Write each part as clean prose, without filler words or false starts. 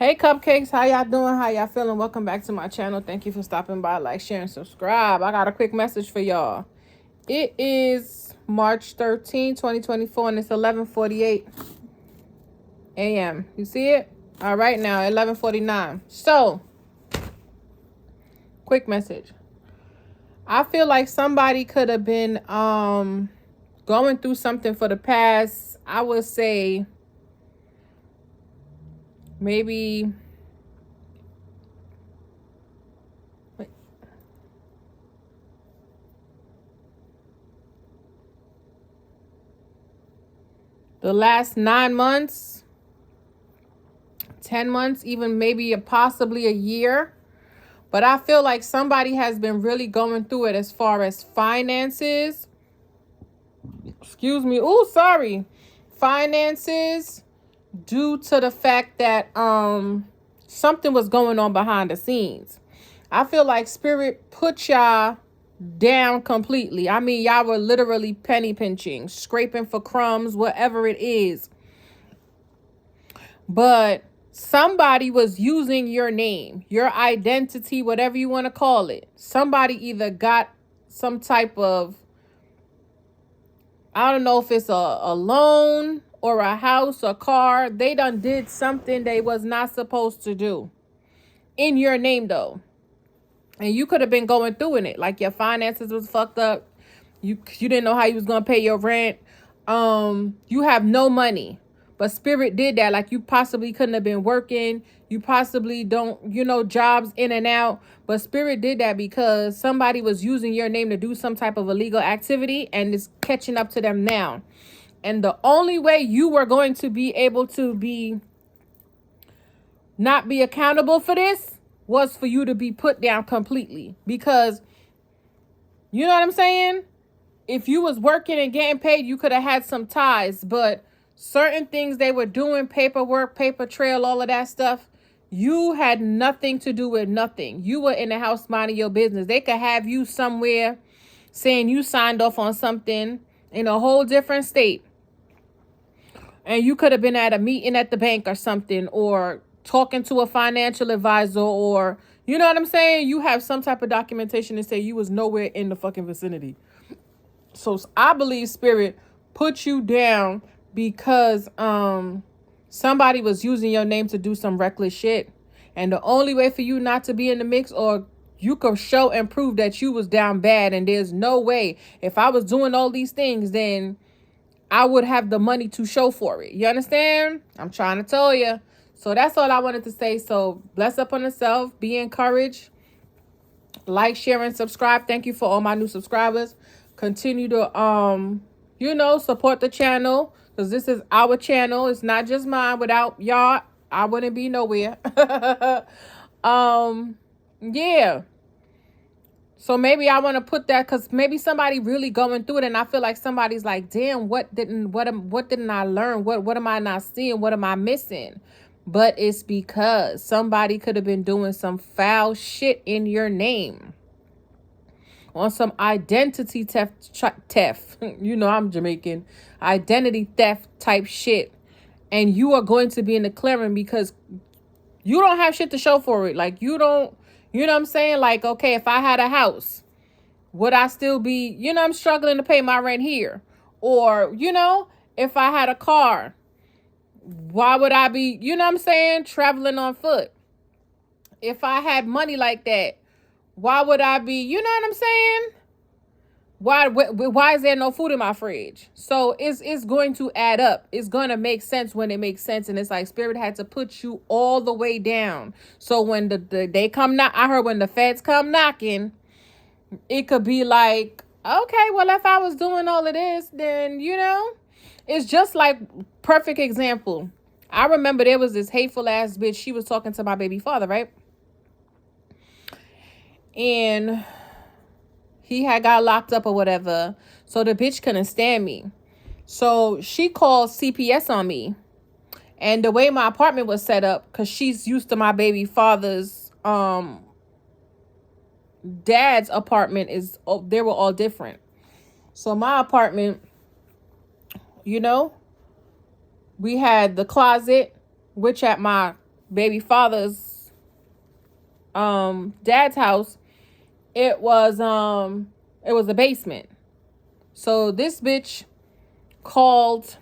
Hey cupcakes, how y'all doing? How y'all feeling? Welcome back to my channel. Thank you for stopping by. Like, share, and subscribe. I got a quick message for y'all. It is March 13, 2024, and it's 11:48 a.m. You see it? All right, now 11:49. So, quick message. I feel like somebody could have been going through something for the past, I would say, maybe the last 9 months, 10 months, even maybe possibly a year. But I feel like somebody has been really going through it as far as finances. Excuse me. Oh, sorry. Finances, due to the fact that something was going on behind the scenes. I feel like spirit put y'all down completely. I mean, y'all were literally penny pinching, scraping for crumbs, whatever it is. But somebody was using your name, your identity, whatever you want to call it. Somebody either got some type of, I don't know if it's a loan or a house or car. They done did something they was not supposed to do in your name though. And you could have been going through in it. Like your finances was fucked up. You didn't know how you was going to pay your rent. You have no money. But spirit did that. Like you possibly couldn't have been working. You possibly don't, jobs in and out. But spirit did that because somebody was using your name to do some type of illegal activity and it's catching up to them now. And the only way you were going to be able to not be accountable for this was for you to be put down completely. Because, you know what I'm saying? If you was working and getting paid, you could have had some ties. But certain things they were doing, paperwork, paper trail, all of that stuff, you had nothing to do with nothing. You were in the house minding your business. They could have you somewhere saying you signed off on something in a whole different state. And you could have been at a meeting at the bank or something, or talking to a financial advisor, or, you know what I'm saying? You have some type of documentation to say you was nowhere in the fucking vicinity. So I believe spirit put you down because somebody was using your name to do some reckless shit. And the only way for you not to be in the mix, or you could show and prove that you was down bad, and there's no way, if I was doing all these things, then I would have the money to show for it. You understand? I'm trying to tell you. So that's all I wanted to say. So bless up on yourself. Be encouraged. Like, share, and subscribe. Thank you for all my new subscribers. Continue to support the channel, because this is our channel. It's not just mine. Without y'all, I wouldn't be nowhere. Yeah. So maybe I want to put that, because maybe somebody really going through it, and I feel like somebody's like, damn, what didn't I learn? What am I not seeing? What am I missing? But it's because somebody could have been doing some foul shit in your name, on some identity theft. I'm Jamaican. Identity theft type shit. And you are going to be in the clearing because you don't have shit to show for it. Like, you don't, you know what I'm saying? Like, okay, if I had a house, would I still be, I'm struggling to pay my rent here? Or, if I had a car, why would I be, traveling on foot? If I had money like that, why would I be, you know what I'm saying? Why is there no food in my fridge? So it's going to add up. It's going to make sense when it makes sense. And it's like spirit had to put you all the way down. So when they come knock, I heard when the feds come knocking, it could be like, okay, well, if I was doing all of this, then, it's just like, perfect example. I remember there was this hateful ass bitch. She was talking to my baby father, right? And he had got locked up or whatever. So the bitch couldn't stand me. So she called CPS on me. And the way my apartment was set up, because she's used to my baby father's dad's apartment, they were all different. So my apartment, we had the closet, which at my baby father's dad's house, it was a basement. So this bitch called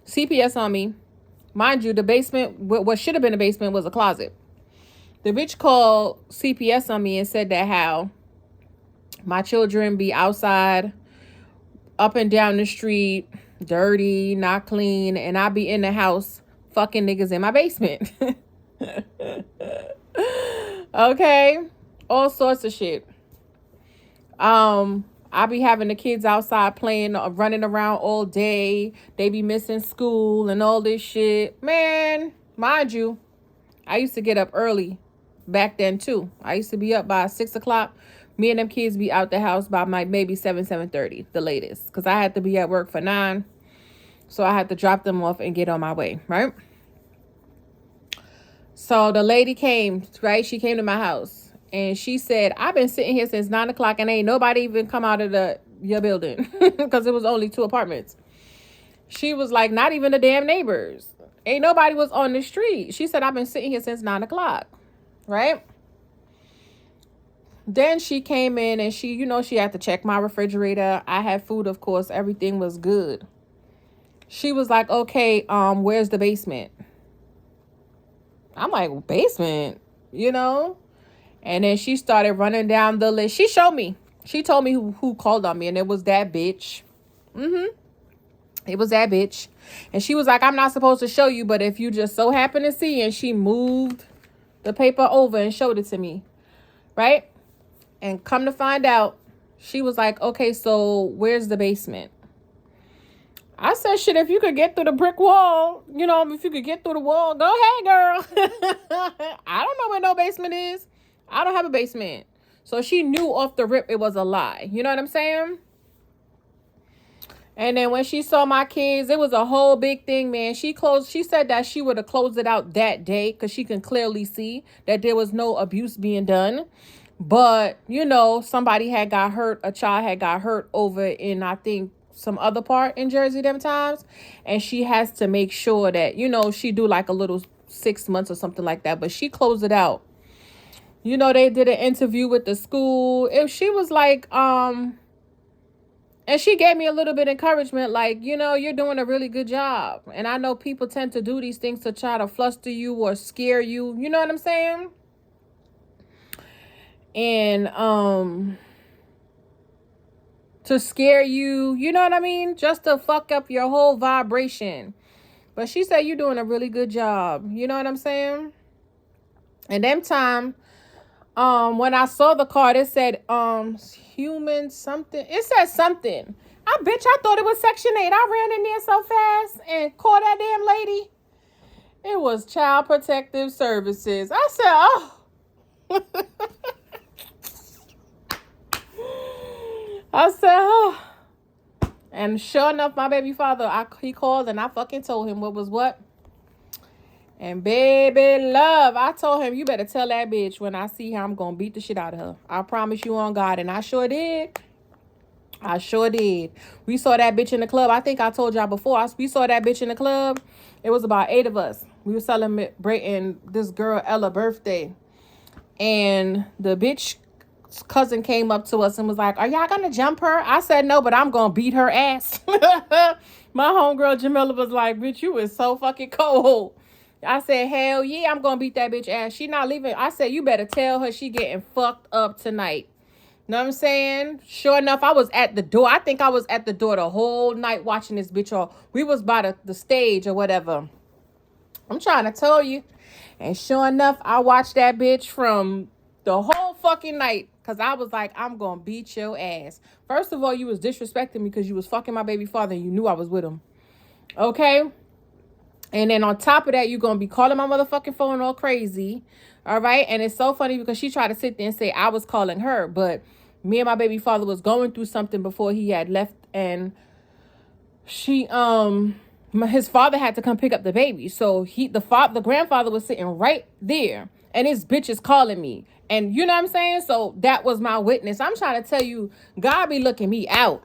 CPS on me. Mind you, the basement, what should have been a basement, was a closet. The bitch called CPS on me and said that how my children be outside, up and down the street, dirty, not clean, and I be in the house fucking niggas in my basement. Okay? All sorts of shit. I be having the kids outside playing, running around all day. They be missing school and all this shit. Man, mind you, I used to get up early back then too. I used to be up by 6 o'clock. Me and them kids be out the house by maybe 7:30, the latest. Because I had to be at work for 9. So I had to drop them off and get on my way, right? So the lady came, right? She came to my house. And she said, I've been sitting here since 9 o'clock and ain't nobody even come out of your building. Because it was only 2 apartments. She was like, not even the damn neighbors. Ain't nobody was on the street. She said, I've been sitting here since 9 o'clock. Right? Then she came in and she had to check my refrigerator. I had food, of course. Everything was good. She was like, okay, where's the basement? I'm like, basement? And then she started running down the list. She showed me. She told me who called on me. And it was that bitch. It was that bitch. And she was like, I'm not supposed to show you. But if you just so happen to see. And she moved the paper over and showed it to me. Right? And come to find out. She was like, okay, so where's the basement? I said, shit, if you could get through the brick wall. If you could get through the wall. Go ahead, girl. I don't know where no basement is. I don't have a basement. So she knew off the rip it was a lie. You know what I'm saying? And then when she saw my kids, it was a whole big thing, man. She said that she would have closed it out that day because she can clearly see that there was no abuse being done. But, somebody had got hurt. A child had got hurt over in, I think, some other part in Jersey them times. And she has to make sure that, she do like a little 6 months or something like that. But she closed it out. They did an interview with the school. She was like, and she gave me a little bit of encouragement, like, you're doing a really good job. And I know people tend to do these things to try to fluster you or scare you. You know what I'm saying? And to scare you, you know what I mean? Just to fuck up your whole vibration. But she said you're doing a really good job. You know what I'm saying? And them time, when I saw the card, it said, human something. It said something. I thought it was Section 8. I ran in there so fast and called that damn lady. It was Child Protective Services. I said, oh. I said, oh. And sure enough, my baby father, he called and I fucking told him what was what. And baby love, I told him, you better tell that bitch when I see her, I'm going to beat the shit out of her. I promise you on God. And I sure did. I sure did. We saw that bitch in the club. I think I told y'all before. We saw that bitch in the club. It was about 8 of us. We were celebrating this girl Ella's birthday. And the bitch cousin came up to us and was like, are y'all going to jump her? I said, no, but I'm going to beat her ass. My homegirl Jamila was like, bitch, you is so fucking cold. I said, hell yeah, I'm going to beat that bitch ass. She not leaving. I said, you better tell her she getting fucked up tonight. Know what I'm saying? Sure enough, I was at the door. I think I was at the door the whole night watching this bitch. Or we was by the stage or whatever. I'm trying to tell you. And sure enough, I watched that bitch from the whole fucking night. Because I was like, I'm going to beat your ass. First of all, you was disrespecting me because you was fucking my baby father and you knew I was with him. Okay? And then on top of that, you're going to be calling my motherfucking phone all crazy. All right? And it's so funny because she tried to sit there and say I was calling her. But me and my baby father was going through something before he had left. And his father had to come pick up the baby. So the grandfather was sitting right there. And his bitch is calling me. And you know what I'm saying? So that was my witness. I'm trying to tell you, God be looking me out.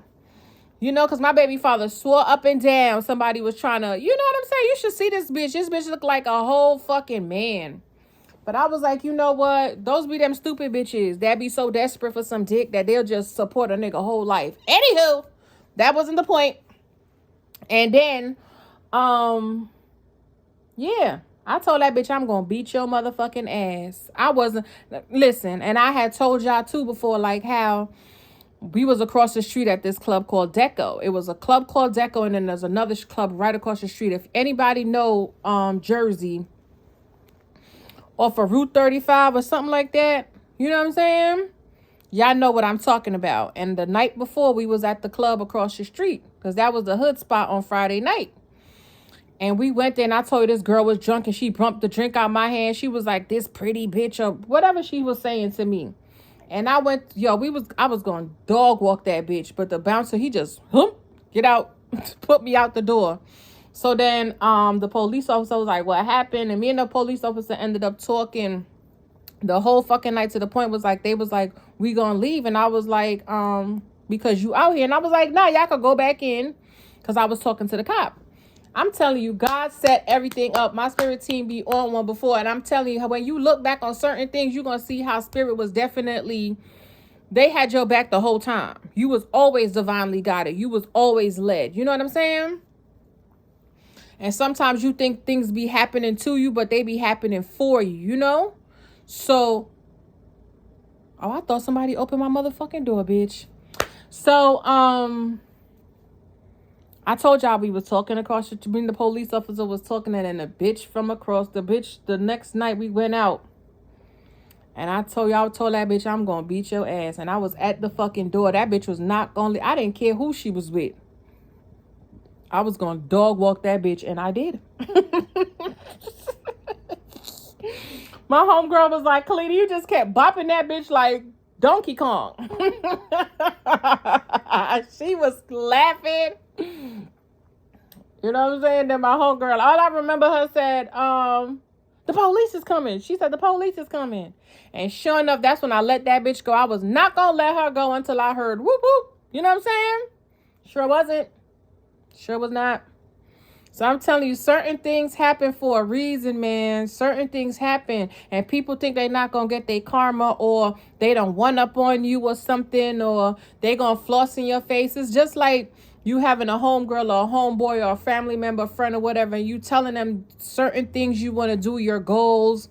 You know, because my baby father swore up and down somebody was trying to, you know what I'm saying? You should see this bitch. This bitch look like a whole fucking man. But I was like, you know what? Those be them stupid bitches that be so desperate for some dick that they'll just support a nigga whole life. Anywho, that wasn't the point. And then, yeah, I told that bitch I'm gonna beat your motherfucking ass. I wasn't, listen, and I had told y'all too before, like how we was across the street at this club called Deco. It was a club called Deco, and then there's another club right across the street. If anybody know Jersey, off of Route 35 or something like that, you know what I'm saying? Y'all know what I'm talking about. And the night before, we was at the club across the street, because that was the hood spot on Friday night. And we went there, and I told you this girl was drunk, and she bumped the drink out my hand. She was like, this pretty bitch, or whatever she was saying to me. And I went, I was going to dog walk that bitch. But the bouncer, he just, get out, put me out the door. So then the police officer was like, what happened? And me and the police officer ended up talking the whole fucking night, to the point was like, they was like, we gonna leave. And I was like, because you out here. And I was like, nah, y'all could go back in, because I was talking to the cop. I'm telling you, God set everything up. My spirit team be on one before. And I'm telling you, when you look back on certain things, you're going to see how spirit was definitely, they had your back the whole time. You was always divinely guided. You was always led. You know what I'm saying? And sometimes you think things be happening to you, but they be happening for you, you know? So, oh, I thought somebody opened my motherfucking door, bitch. So, I told y'all we was talking across the street. The police officer was talking, and then the bitch from across the next night we went out. And I told that bitch I'm going to beat your ass. And I was at the fucking door. That bitch was not going to, I didn't care who she was with. I was going to dog walk that bitch, and I did. My homegirl was like, Kalita, you just kept bopping that bitch like Donkey Kong. She was laughing. You know what I'm saying? Then my homegirl, all I remember her said, the police is coming. She said, the police is coming. And sure enough, that's when I let that bitch go. I was not going to let her go until I heard whoop whoop. You know what I'm saying? Sure wasn't. Sure was not. So I'm telling you, certain things happen for a reason, man. Certain things happen, and people think they're not going to get their karma, or they don't one up on you or something, or they going to floss in your face. It's just like you having a homegirl or a homeboy or a family member, friend or whatever, and you telling them certain things you want to do, your goals,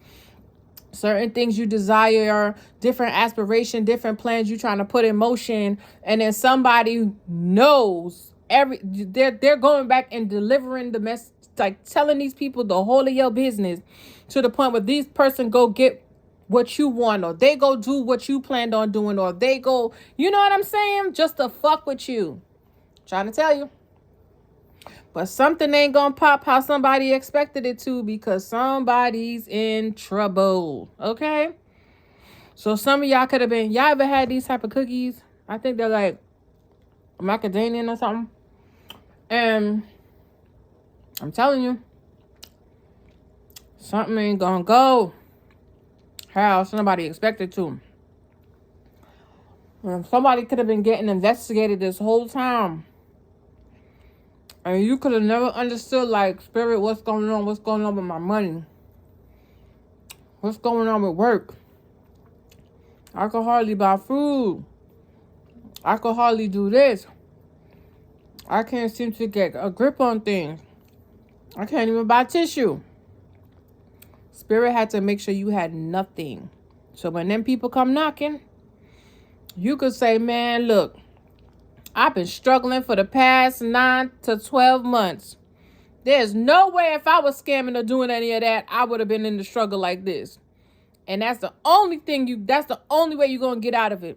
certain things you desire, different aspiration, different plans you trying to put in motion, and then somebody knows they're going back and delivering the mess, like telling these people the whole of your business, to the point where these person go get what you want, or they go do what you planned on doing, or they go, you know what I'm saying, just to fuck with you. Trying to tell you. But something ain't gonna pop how somebody expected it to, because somebody's in trouble. Okay? So some of y'all could have been, y'all ever had these type of cookies? I think they're like macadamia or something. And I'm telling you, something ain't gonna go how somebody expected to. And somebody could have been getting investigated this whole time, and you could have never understood, like, spirit, what's going on with my money, what's going on with work. I could hardly buy food, I could hardly do this, I can't seem to get a grip on things, I can't even buy tissue. Spirit had to make sure you had nothing, so when them people come knocking, you could say, man, look, I've been struggling for the past 9 to 12 months. There's no way if I was scamming or doing any of that, I would have been in the struggle like this. And that's the only thing that's the only way you're going to get out of it.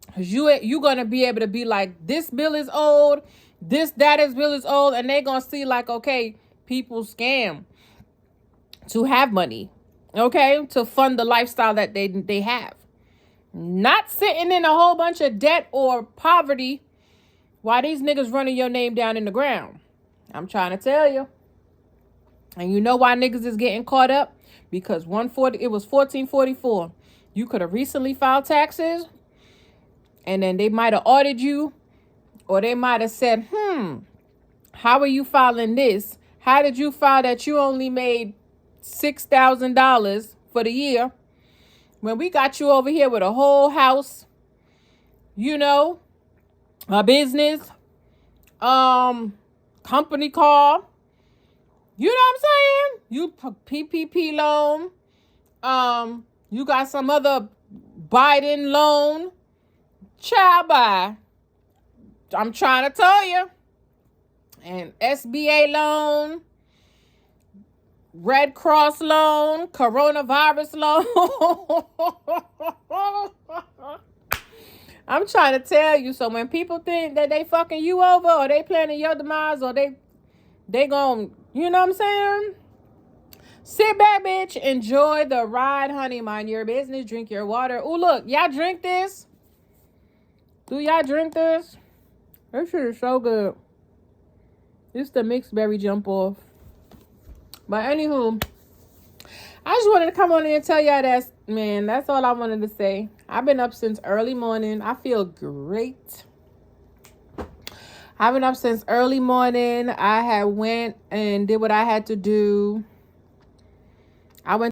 Because you're going to be able to be like, this bill is old, that bill is old. And they're going to see like, okay, people scam to have money. Okay? To fund the lifestyle that they have. Not sitting in a whole bunch of debt or poverty while these niggas running your name down in the ground. I'm trying to tell you. And you know why niggas is getting caught up? Because it was 1444. You could have recently filed taxes, and then they might have audited you, Or they might have said, how are you filing this? How did you file that you only made $6,000 for the year when we got you over here with a whole house, a business, company car, you know what I'm saying? You PPP loan, you got some other Biden loan, child bye. I'm trying to tell you. And SBA loan, Red Cross loan, coronavirus loan. I'm trying to tell you. So when people think that they fucking you over, or they planning your demise, or they gon', you know what I'm saying? Sit back, bitch. Enjoy the ride, honey. Mind your business. Drink your water. Oh, look. Y'all drink this? Do y'all drink this? This shit is so good. It's the mixed berry jump off. But anywho, I just wanted to come on in and tell y'all that's all I wanted to say. I've been up since early morning. I feel great. I've been up since early morning. I had went and did what I had to do. I went